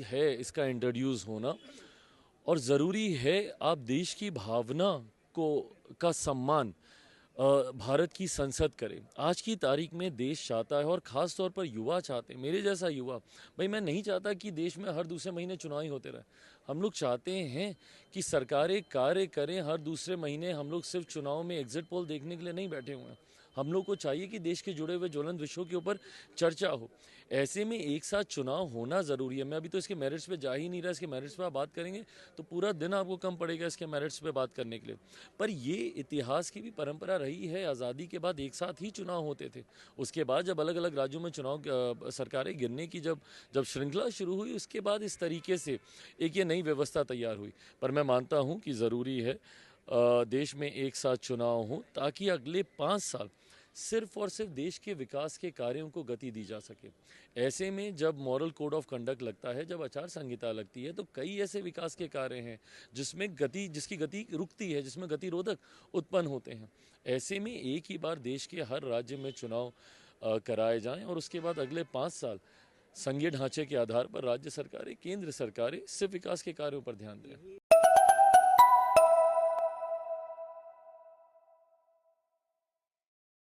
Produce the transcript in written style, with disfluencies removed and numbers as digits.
है इसका इंट्रोड्यूस होना और ज़रूरी है आप देश की भावना को का सम्मान भारत की संसद करे। आज की तारीख में देश चाहता है और ख़ास तौर पर युवा चाहते हैं, मेरे जैसा युवा, भाई मैं नहीं चाहता कि देश में हर दूसरे महीने चुनाव ही होते रहे। हम लोग चाहते हैं कि सरकारें कार्य करें, हर दूसरे महीने हम लोग सिर्फ चुनाव में एग्जिट पोल देखने के लिए नहीं बैठे हुए हैं। हम लोग को चाहिए कि देश के जुड़े हुए ज्वलंत विषयों के ऊपर चर्चा हो। ऐसे में एक साथ चुनाव होना ज़रूरी है। मैं अभी तो इसके मेरिट्स पे जा ही नहीं रहा, इसके मेरिट्स पे आप बात करेंगे तो पूरा दिन आपको कम पड़ेगा इसके मेरिट्स पे बात करने के लिए। पर ये इतिहास की भी परंपरा रही है, आज़ादी के बाद एक साथ ही चुनाव होते थे। उसके बाद जब अलग अलग राज्यों में चुनाव सरकारें गिरने की जब जब श्रृंखला शुरू हुई, उसके बाद इस तरीके से एक ये नई व्यवस्था तैयार हुई। पर मैं मानता हूँ कि ज़रूरी है देश में एक साथ चुनाव हो ताकि अगले 5 साल सिर्फ और सिर्फ देश के विकास के कार्यों को गति दी जा सके। ऐसे में जब मॉरल कोड ऑफ कंडक्ट लगता है, जब आचार संहिता लगती है, तो कई ऐसे विकास के कार्य हैं जिसकी गति रुकती है, जिसमें गतिरोधक उत्पन्न होते हैं। ऐसे में एक ही बार देश के हर राज्य में चुनाव कराए जाएं और उसके बाद अगले 5 साल संघीय ढांचे के आधार पर राज्य सरकारें, केंद्र सरकारें सिर्फ विकास के कार्यों पर ध्यान दें।